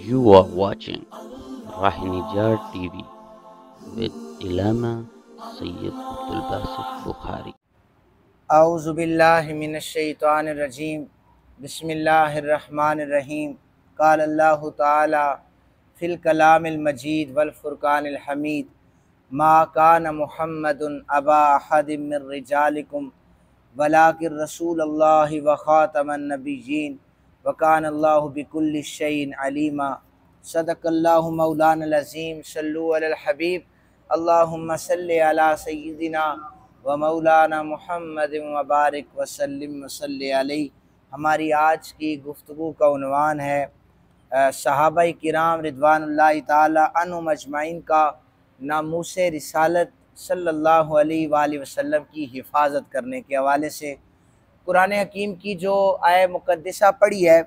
You are watching Rahinijar TV with Ilama Sayyid Abdul Basit Bukhari. औज़ुबिल्लाहिमिनश्शैतानिर्रजीम बिस्मिल्लाहिर्रहमानिर्रहीम क़ाल अल्लाहु तआला fill कलामिल मजीद वल फ़ुरक़ानिल हमीद मा कान मुहम्मदुन अबा अहदिम मिर रिजालिकुम वलाकिन रसूलुल्लाहि व ख़ातमन नबिय्यीन व कानल्लाहु बिकुल्लि शैइन अलीमा सदक़ल्लाहु मौलानल अज़ीम सल्लु अलल हबीब अल्लाहुम्मा सल्लि अला सय्यिदिना व मौलाना मुहम्मद व बारिक वसल्लिम वसल्लि अलैहि। हमारी आज की गुफ्तगू का उन्वान है सहाबाए किराम रिदवानुल्लाहि ताला अन्हुम अजमाइन का नामूसे रिसालत सल्लल्लाहु अलैहि वसल्लम की हिफाजत करने के हवाले से कुरान हकीम की जो आय मुक़द्दिसा पढ़ी है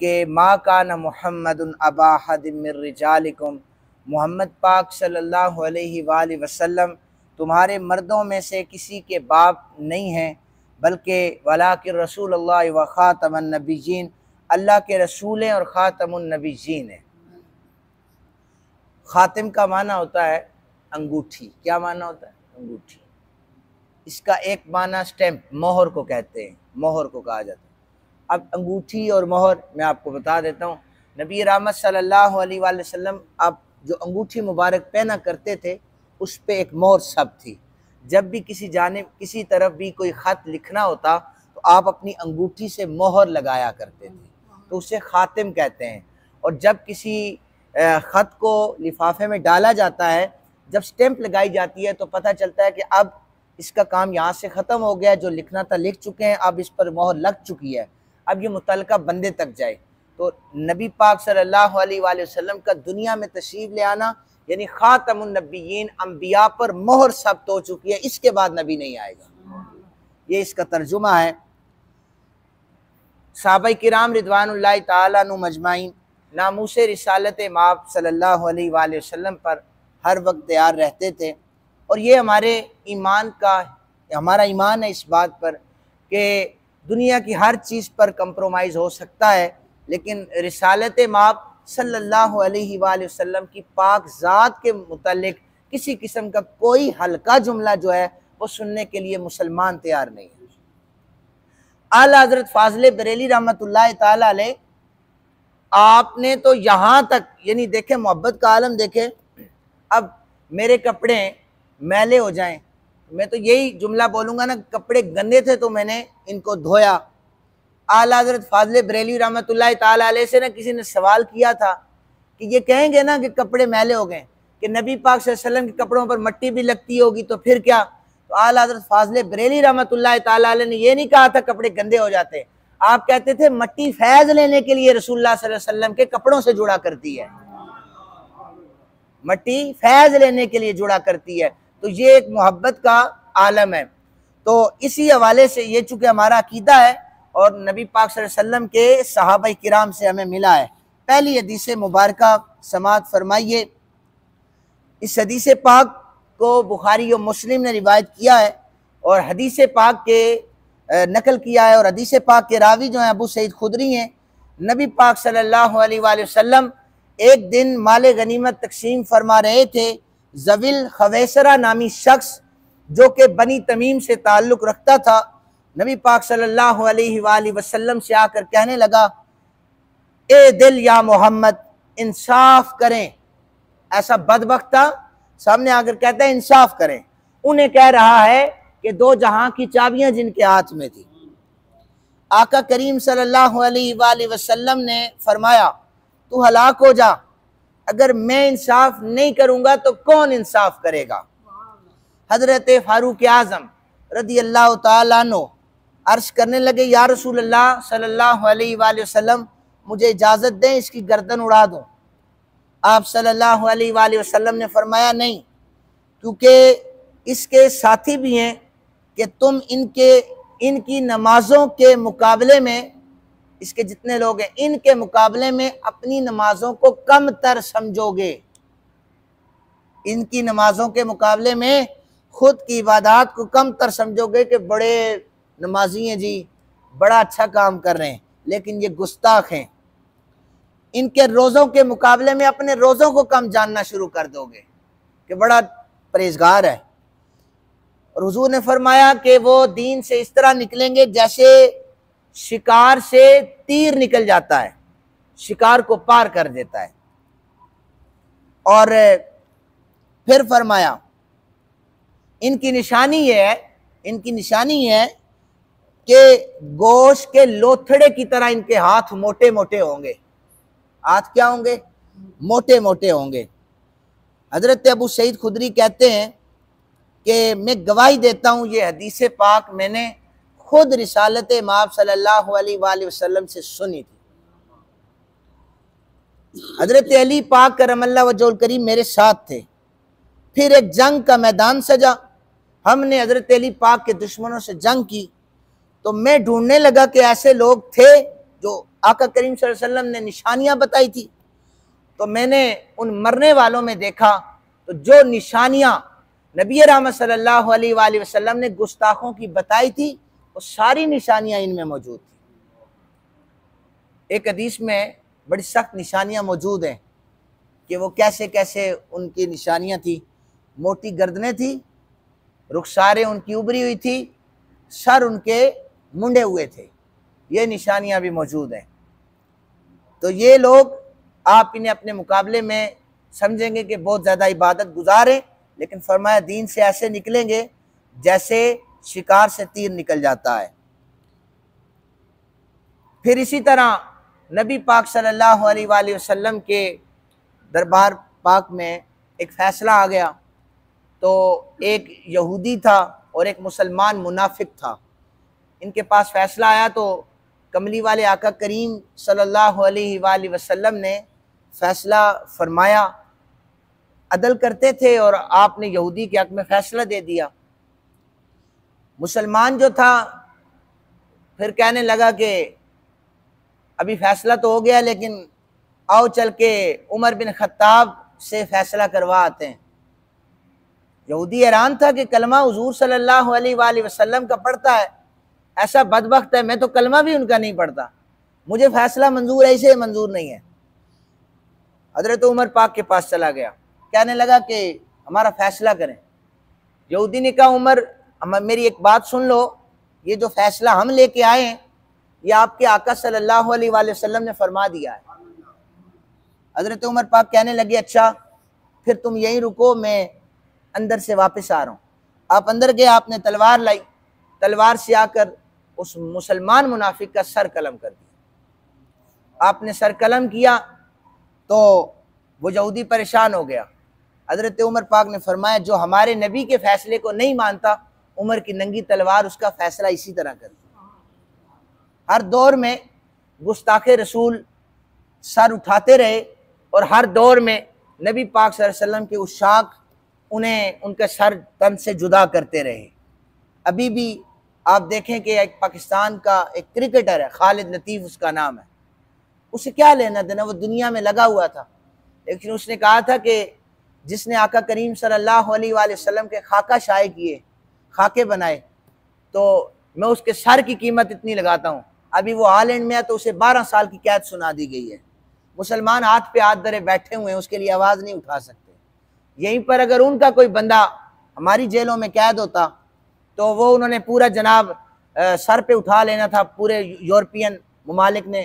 कि मा कान मुहम्मदुन अबा अहदिम मिर रिजालिकुम, मोहम्मद पाक सल्लल्लाहु अलैहि वसल्लम तुम्हारे मर्दों में से किसी के बाप नहीं हैं, बल्कि वलाकिन रसूलुल्लाह व ख़ातमुन नबिय्यीन, अल्लाह के रसूल हैं और ख़ातमुन नबिय्यीन हैं। ख़ातिम का माना होता है अंगूठी। क्या माना होता है? अंगूठी। इसका एक माना स्टैम्प, मोहर को कहते हैं, मोहर को कहा जाता है। अब अंगूठी और मोहर मैं आपको बता देता हूँ। नबी रहमत सल्लल्लाहु अलैहि वसल्लम अब जो अंगूठी मुबारक पहना करते थे उस पे एक मोहर सब थी। जब भी किसी जानिब किसी तरफ भी कोई ख़त लिखना होता तो आप अपनी अंगूठी से मोहर लगाया करते थे, तो उसे ख़ातिम कहते हैं। और जब किसी ख़त को लिफाफे में डाला जाता है, जब स्टैम्प लगाई जाती है तो पता चलता है कि अब इसका काम यहाँ से ख़त्म हो गया, जो लिखना था लिख चुके हैं, अब इस पर मोहर लग चुकी है, अब ये मुतल्लका बंदे तक जाए। तो नबी पाक सल्लल्लाहु अलैहि वसल्लम का दुनिया में तशरीफ़ ले आना यानी ख़ातमुन नबिय्यीन, अंबिया पर मोहर सब्त हो चुकी है, इसके बाद नबी नहीं आएगा। ये इसका तर्जुमा है। सहाबाए किराम रिदवानुल्लाहि ताला अन्हुम अजमाइन नामूसे रिसालत माप सल्लल्लाहु अलैहि वसल्लम पर हर वक्त तैयार रहते थे। और ये हमारे ईमान का, हमारा ईमान है इस बात पर कि दुनिया की हर चीज़ पर कंप्रोमाइज़ हो सकता है, लेकिन रिसालत माप सल्लल्लाहु अलैहि वसल्लम की पाक ज़ात के मुतालिक किसी किस्म का कोई हल्का जुमला जो है वो सुनने के लिए मुसलमान तैयार नहीं है। आला हज़रत फ़ाज़िल बरेली रहमतुल्लाहि ताला अलैह, आपने तो यहाँ तक यानी देखे मोहब्बत का आलम देखे, अब मेरे कपड़े मैले हो जाएं, मैं तो यही जुमला बोलूँगा ना, कपड़े गंदे थे तो मैंने इनको धोया। आला हज़रत फ़ाज़िल बरेली रहमतुल्लाहि ताला अलैह से ना किसी ने सवाल किया था कि ये कहेंगे ना कि कपड़े मैले हो गए, कि नबी पाक सल्लल्लाहु अलैहि वसल्लम के कपड़ों पर मिट्टी भी लगती होगी तो फिर क्या? तो आला हज़रत फ़ाज़िल बरेली रहमतुल्लाहि ताला अलैह ने ये नहीं कहा था कपड़े गंदे हो जाते, आप कहते थे मिट्टी फैज़ लेने के लिए रसूलुल्लाह सल्लल्लाहु अलैहि वसल्लम के कपड़ों से जुड़ा करती है, मिट्टी फैज़ लेने के लिए जुड़ा करती है। तो ये एक मोहब्बत का आलम है। तो इसी हवाले से ये चूँकि हमारा अकीदा है और नबी पाक सल्लल्लाहु अलैहि वसल्लम के सहाबाए किराम से हमें मिला है। पहली हदीस मुबारका समाअत फरमाइए। इस हदीस पाक को बुखारी और मुस्लिम ने रिवायत किया है और हदीस पाक के नकल किया है, और हदीस पाक के रावी जो हैं अबू सईद खुदरी हैं। नबी पाक सल्लल्लाहु अलैहि वसल्लम एक दिन माल गनीमत तकसीम फरमा रहे थे। ज़विल खवैसरा नामी शख्स जो कि बनी तमीम से ताल्लुक़ रखता था, नबी पाक सल्लल्लाहु अलैहि वसल्लम से आकर कहने लगा, ए दिल या मोहम्मद इंसाफ करें। ऐसा बदबख्त था, सामने आकर कहता है इंसाफ करें। उन्हें कह रहा है कि दो जहां की चाबियां जिनके हाथ में थी। आका करीम सल्लल्लाहु अलैहि वसल्लम ने फरमाया, तू हलाक हो जा, अगर मैं इंसाफ नहीं करूंगा तो कौन इंसाफ करेगा? हजरत फारूक आज़म रदी अल्लाह ताला अन्हु अर्ज करने लगे, या रसूल अल्लाह सल्लल्लाहु अलैहि वसल्लम मुझे इजाज़त दें, इसकी गर्दन उड़ा दूं। आप सल्लल्लाहु अलैहि वसल्लम ने फरमाया, नहीं, क्योंकि इसके साथी भी हैं कि तुम इनकी नमाज़ों के मुकाबले में, इसके जितने लोग हैं इनके मुकाबले में अपनी नमाज़ों को कम तर समझोगे। इनकी नमाज़ों के मुकाबले में खुद की इबादत को कम तर समझोगे कि बड़े नमाजी हैं जी, बड़ा अच्छा काम कर रहे हैं, लेकिन ये गुस्ताख हैं। इनके रोज़ों के मुकाबले में अपने रोज़ों को कम जानना शुरू कर दोगे कि बड़ा परहेजगार है। और हुजूर ने फरमाया कि वो दीन से इस तरह निकलेंगे जैसे शिकार से तीर निकल जाता है, शिकार को पार कर देता है। और फिर फरमाया इनकी निशानी ये है, इनकी निशानी ये है कि गोश्त के लोथड़े की तरह इनके हाथ मोटे मोटे होंगे। हाथ क्या होंगे? मोटे मोटे होंगे। हजरत अबू सईद खुदरी कहते हैं कि मैं गवाही देता हूँ ये हदीस पाक मैंने खुद रिसालत माब सल्लल्लाहु अलैहि वसल्लम से सुनी थी। हजरत अली पाक करमल्लाहु वजहुल करीम मेरे साथ थे। फिर एक जंग का मैदान सजा, हमने हजरत अली पाक के दुश्मनों से जंग की। तो मैं ढूंढने लगा कि ऐसे लोग थे जो आका करीम सल्लल्लाहु अलैहि वसल्लम ने निशानियां बताई थी। तो मैंने उन मरने वालों में देखा तो जो निशानियां नबी रहमत सल्लल्लाहु अलैहि वसल्लम ने गुस्ताखों की बताई थी वो सारी निशानियां इनमें मौजूद थी। एक हदीस में बड़ी सख्त निशानियां मौजूद हैं कि वो कैसे कैसे उनकी निशानियां थी। मोटी गर्दनें थी, रुखसारें उनकी उभरी हुई थी, सर उनके मुंडे हुए थे। ये निशानियां भी मौजूद हैं। तो ये लोग आप इन्हें अपने मुकाबले में समझेंगे कि बहुत ज़्यादा इबादत गुजार हैं, लेकिन फरमाया दीन से ऐसे निकलेंगे जैसे शिकार से तीर निकल जाता है। फिर इसी तरह नबी पाक सल्लल्लाहु अलैहि वसल्लम के दरबार पाक में एक फ़ैसला आ गया। तो एक यहूदी था और एक मुसलमान मुनाफिक था। इनके पास फ़ैसला आया तो कमली वाले आका करीम सल्लल्लाहु अलैहि वसल्लम ने फ़ैसला फरमाया। अदल करते थे और आपने यहूदी के हक़ में फ़ैसला दे दिया। मुसलमान जो था फिर कहने लगा कि अभी फ़ैसला तो हो गया, लेकिन आओ चल के उमर बिन खत्ताब से फ़ैसला करवा आते हैं। यहूदी हैरान था कि कलमा हुजूर सल्लल्लाहु अलैहि वसल्लम का पढ़ता है, ऐसा बदबख्त है, मैं तो कलमा भी उनका नहीं पढ़ता, मुझे फ़ैसला मंजूर है, इसे मंजूर नहीं है। हज़रत उमर पाक के पास चला गया, कहने लगा कि हमारा फ़ैसला करें। यहूदी ने कहा उमर मेरी एक बात सुन लो, ये जो फ़ैसला हम लेके आए हैं ये आपके आका सल्लल्लाहु अलैहि वसल्लम ने फरमा दिया है। हज़रत उमर पाक कहने लगे अच्छा फिर तुम यहीं रुको, मैं अंदर से वापस आ रहा हूँ। आप अंदर गए, आपने तलवार लाई, तलवार से आकर उस मुसलमान मुनाफिक का सर कलम कर दिया। आपने सर कलम किया तो वो यहूदी परेशान हो गया। हज़रत उमर पाक ने फरमाया जो हमारे नबी के फ़ैसले को नहीं मानता, उमर की नंगी तलवार उसका फ़ैसला इसी तरह कर दिया। हर दौर में गुस्ताखे रसूल सर उठाते रहे और हर दौर में नबी पाक सल्लल्लाहु अलैहि वसल्लम के उशाक उन्हें उनके सर तन से जुदा करते रहे। अभी भी आप देखें कि एक पाकिस्तान का एक क्रिकेटर है, खालिद लतीफ़ उसका नाम है, उसे क्या लेना देना, वो दुनिया में लगा हुआ था। लेकिन उसने कहा था कि जिसने आका करीम सल्लल्लाहु अलैहि वसल्लम के खाका शाये किए, खाके बनाए, तो मैं उसके सर की कीमत इतनी लगाता हूँ। अभी वो हालैंड में है तो उसे 12 साल की कैद सुना दी गई है। मुसलमान हाथ पे हाथ धरे बैठे हुए हैं, उसके लिए आवाज़ नहीं उठा सकते। यहीं पर अगर उनका कोई बंदा हमारी जेलों में कैद होता तो वो उन्होंने पूरा जनाब सर पे उठा लेना था पूरे यूरोपियन ममालिक ने,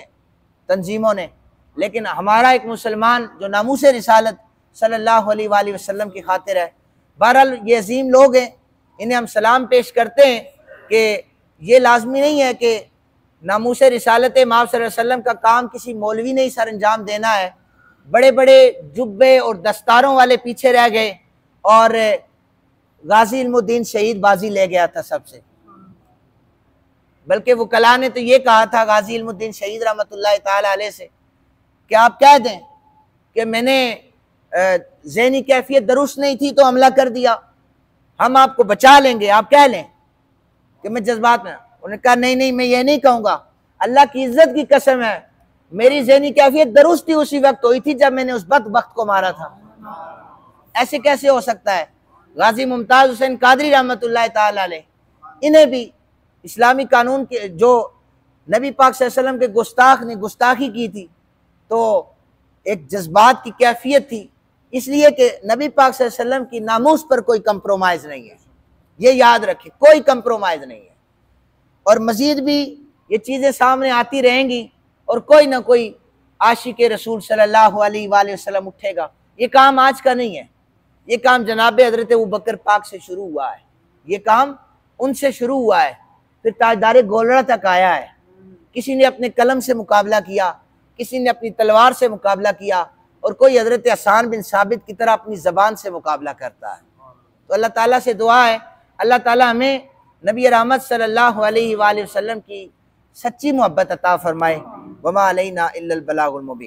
तंजीमों ने। लेकिन हमारा एक मुसलमान जो नामूस रिसालत सल्लल्लाहु अलैहि वसल्लम की खातिर है। बहरहाल ये अजीम लोग हैं, इन्हें हम सलाम पेश करते हैं कि ये लाजमी नहीं है कि नामूस रिसालत माब सल्लल्लाहु अलैहि वसल्लम का काम किसी मौलवी ने ही सर अंजाम देना है। बड़े बड़े जुब्बे और दस्तारों वाले पीछे रह गए और गाजी इल्मुद्दीन शहीद बाजी ले गया था सबसे। बल्कि वकला ने तो ये कहा था गाजी इल्मुद्दीन शहीद रहमतुल्लाहि ताला अलैह से कि आप कह दें कि मैंने ज़हनी कैफियत दुरुस्त नहीं थी तो हमला कर दिया, हम आपको बचा लेंगे, आप कह लें कि मैं जज्बात में। उन्होंने कहा नहीं नहीं, मैं ये नहीं कहूँगा, अल्लाह की इज्जत की कसम है मेरी ज़हनी कैफियत दुरुस्त ही उसी वक्त हुई थी जब मैंने उस बदबख्त को मारा था। ऐसे कैसे हो सकता है? गाजी मुमताज़ हुसैन कादरी रहमतुल्लाहि ताला अलैह, इन्हें भी इस्लामी कानून के जो नबी पाक सल्लल्लाहु अलैहि वसल्लम के गुस्ताख ने गुस्ताखी की थी तो एक जज्बात की कैफियत थी, इसलिए कि नबी पाक सल्लल्लाहु अलैहि वसल्लम की नामूस पर कोई कंप्रोमाइज नहीं है, ये याद रखें, कोई कंप्रोमाइज नहीं है। और मजीद भी ये चीज़ें सामने आती रहेंगी और कोई ना कोई आशिक रसूल सल्लल्लाहु अलैहि वसल्लम उठेगा। ये काम आज का नहीं है, ये काम जनाब हजरत अबू बकर पाक से शुरू हुआ है, ये काम उनसे शुरू हुआ है, फिर ताजदार गोलड़ा तक आया है। किसी ने अपने कलम से मुकाबला किया, किसी ने अपनी तलवार से मुकाबला किया, और कोई हजरत हसन बिन साबित की तरह अपनी ज़बान से मुकाबला करता है। तो अल्लाह ताला से दुआ है, अल्लाह ताला हमें नबी रहमत सल्लल्लाहु अलैहि वसल्लम की सच्ची मोहब्बत अता फरमाए। वमा अलैना इल्लल बलागुल मुबीन।